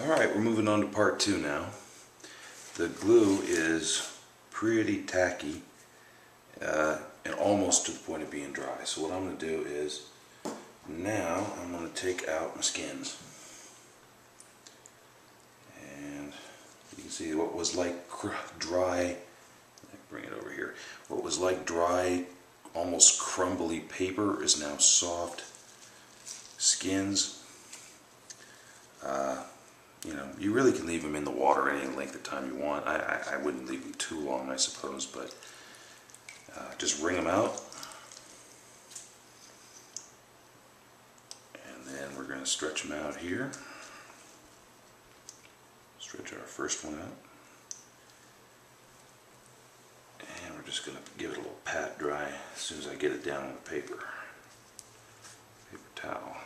Alright, we're moving on to part 2 now. The glue is pretty tacky and almost to the point of being dry. So what I'm going to do is, now I'm going to take out my skins. And you can see what was like dry, bring it over here, what was like dry, almost crumbly paper is now soft skins. You know, you really can leave them in the water any length of time you want. I wouldn't leave them too long, I suppose, but just wring them out. And then we're going to stretch them out here. Stretch our first one out. And we're just going to give it a little pat dry as soon as I get it down on the paper towel.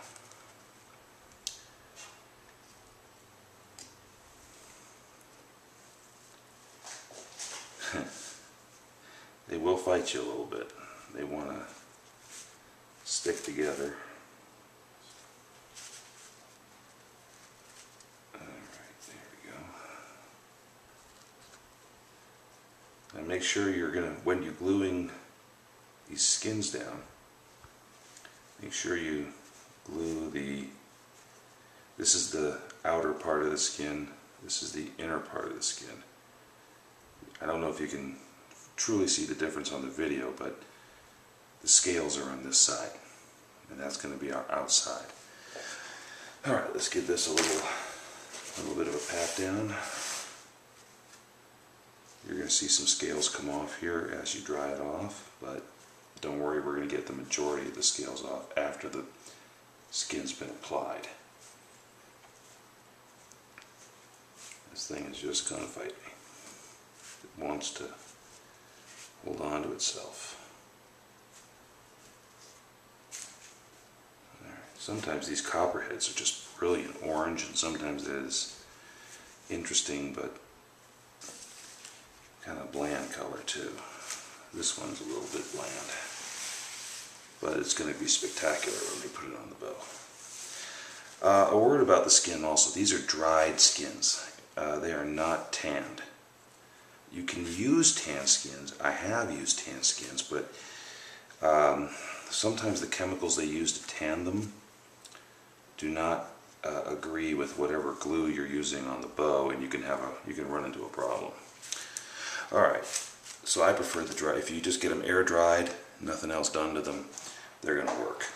They will fight you a little bit. They want to stick together. Alright, there we go. And make sure you're going to, when you're gluing these skins down, make sure you glue this is the outer part of the skin, this is the inner part of the skin. I don't know if you can truly see the difference on the video, but the scales are on this side, and that's going to be our outside. Alright, let's give this a little bit of a pat down. You're going to see some scales come off here as you dry it off, but don't worry, we're going to get the majority of the scales off after the skin's been applied. This thing is just going to fight me. It wants to hold on to itself. Right. Sometimes these copperheads are just brilliant orange, and sometimes it is interesting but kind of bland color too. This one's a little bit bland, but it's going to be spectacular when we put it on the bow. A word about the skin also. These are dried skins. They are not tanned. You can use tan skins. I have used tan skins, but sometimes the chemicals they use to tan them do not agree with whatever glue you're using on the bow, and you can run into a problem. All right, so I prefer the dry. If you just get them air dried, nothing else done to them, they're going to work.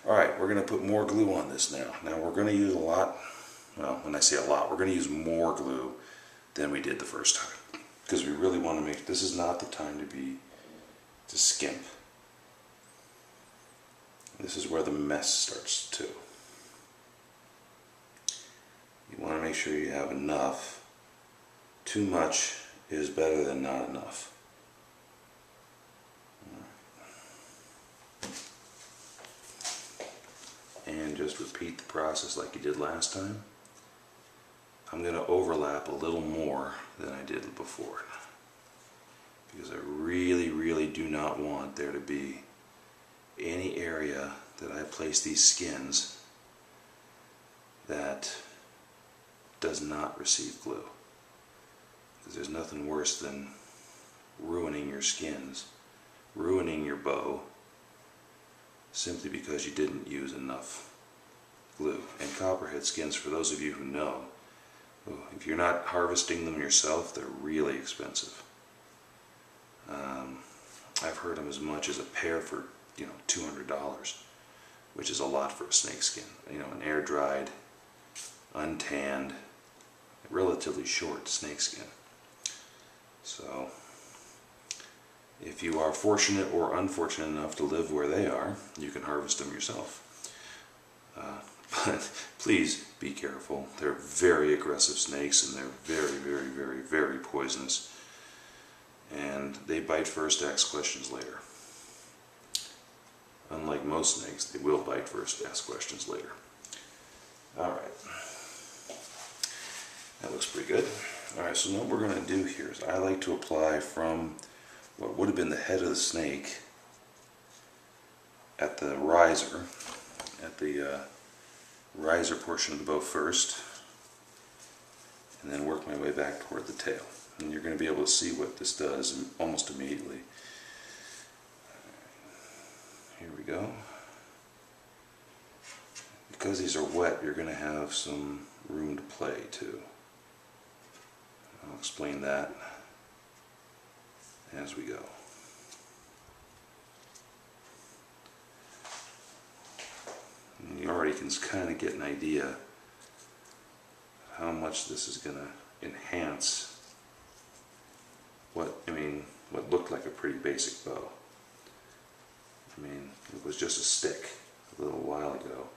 All right, we're going to put more glue on this now. Now we're going to use a lot. Well, when I say a lot, we're going to use more glue than we did the first time, because we really want to make, this is not the time to skimp. This is where the mess starts too. You want to make sure you have enough. Too much is better than not enough. And just repeat the process like you did last time. I'm going to overlap a little more than I did before, because I really do not want there to be any area that I place these skins that does not receive glue, because there's nothing worse than ruining your skins, ruining your bow, simply because you didn't use enough glue. And copperhead skins, for those of you who know, if you're not harvesting them yourself, they're really expensive. I've heard them as much as a pair for, $200, which is a lot for a snake skin. An air dried, untanned, relatively short snake skin. So if you are fortunate or unfortunate enough to live where they are, you can harvest them yourself. But please be careful. They're very aggressive snakes, and they're very poisonous. And they bite first, ask questions later. Unlike most snakes, they will bite first, ask questions later. Alright. That looks pretty good. Alright, so what we're going to do here is I like to apply from what would have been the head of the snake at the riser, riser portion of the bow first, and then work my way back toward the tail. And you're going to be able to see what this does almost immediately. Here we go. Because these are wet, you're going to have some room to play too. I'll explain that as we go. And you already can kind of get an idea of how much this is going to enhance what looked like a pretty basic bow. I mean, it was just a stick a little while ago.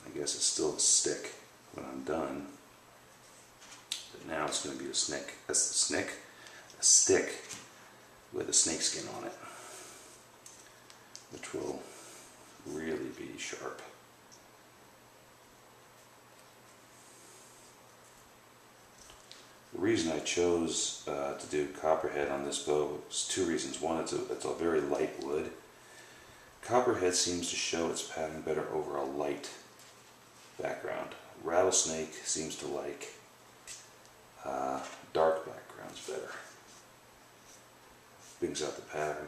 I guess it's still a stick when I'm done. But now it's going to be a stick with a snake skin on it, which will really be sharp. The reason I chose to do copperhead on this bow is two reasons. One, it's a very light wood. Copperhead seems to show its pattern better over a light background. Rattlesnake seems to like dark backgrounds better. Brings out the pattern.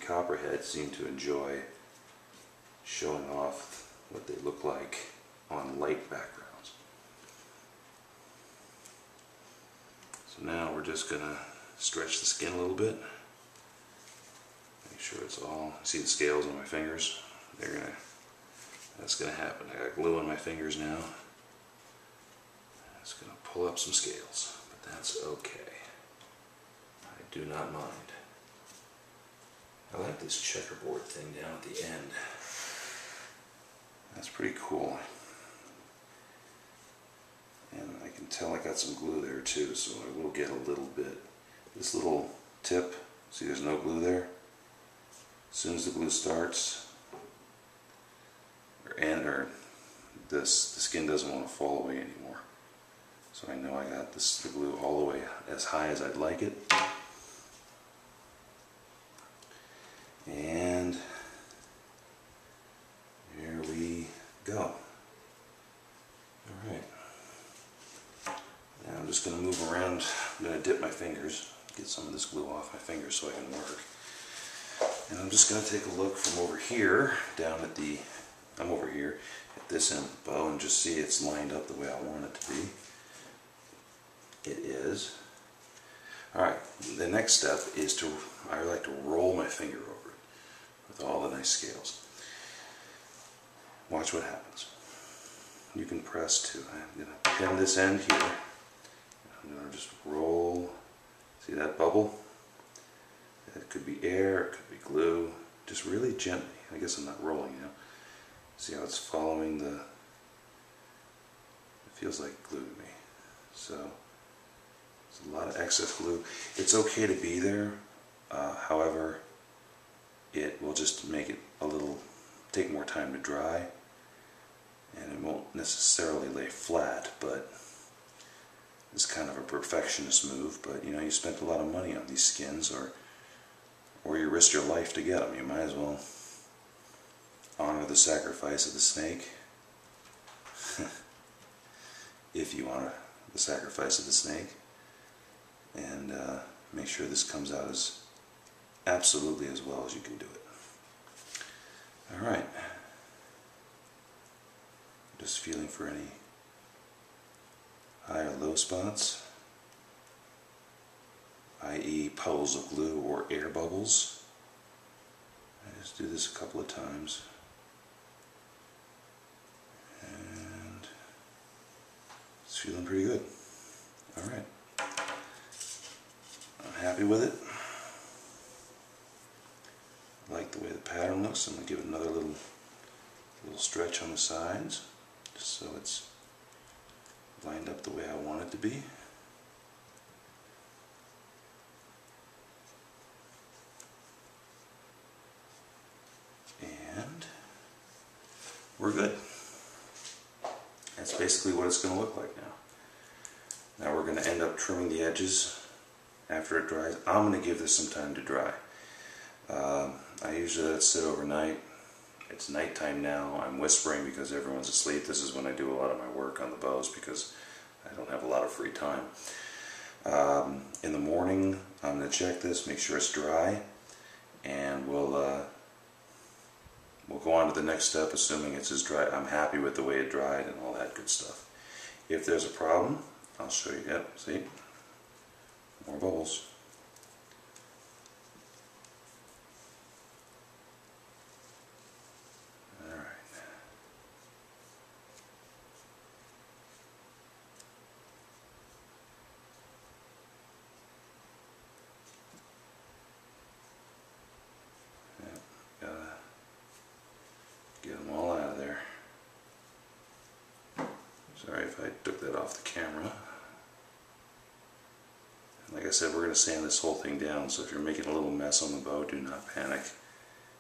Copperhead seem to enjoy showing off what they look like on light backgrounds. So now we're just gonna stretch the skin a little bit. Make sure it's all, see the scales on my fingers? That's gonna happen. I got glue on my fingers now. It's gonna pull up some scales, but that's okay. I do not mind. I like this checkerboard thing down at the end. That's pretty cool. And I can tell I got some glue there too, so I will get a little bit. This little tip, see there's no glue there? As soon as the glue starts, the skin doesn't want to fall away anymore. So I know I got the glue all the way as high as I'd like it. And here we go. Alright. Now I'm just going to move around. I'm going to dip my fingers, get some of this glue off my fingers so I can work. And I'm just going to take a look from over here, I'm over here at this end of the bow, and just see it's lined up the way I want it to be. It is. Alright, the next step is I like to roll my finger over it with all the nice scales. Watch what happens. You can press too. I'm going to pin this end here. I'm going to just roll. See that bubble? It could be air, it could be glue. Just really gently. I guess I'm not rolling, you know. See how it's following it feels like glue to me. So, there's a lot of excess glue. It's okay to be there. However, it will just make it take more time to dry. And it won't necessarily lay flat, but it's kind of a perfectionist move. But you know, you spent a lot of money on these skins, or you risked your life to get them. You might as well honor the sacrifice of the snake. If you honor the sacrifice of the snake. And make sure this comes out as absolutely as well as you can do it. Alright. Just feeling for any high or low spots, i.e. puddles of glue or air bubbles. I just do this a couple of times. And it's feeling pretty good. Alright. I'm happy with it. I like the way the pattern looks. I'm going to give it another little stretch on the sides, just so it's lined up the way I want it to be. And we're good. That's basically what it's going to look like now. Now we're going to end up trimming the edges after it dries. I'm going to give this some time to dry. I usually let it sit overnight. It's nighttime now. I'm whispering because everyone's asleep. This is when I do a lot of my work on the bows because I don't have a lot of free time. In the morning, I'm going to check this, make sure it's dry, and we'll go on to the next step, assuming it's as dry. I'm happy with the way it dried and all that good stuff. If there's a problem, I'll show you. Yep, see? More bubbles. Alright. Yep, gotta get them all out of there. Sorry if I took that off the camera. Like I said, we're going to sand this whole thing down, so if you're making a little mess on the bow, do not panic.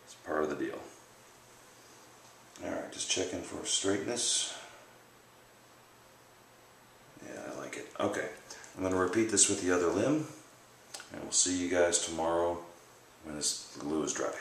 It's part of the deal. Alright, just checking for straightness. Yeah, I like it. Okay, I'm going to repeat this with the other limb, and we'll see you guys tomorrow when this glue is dry.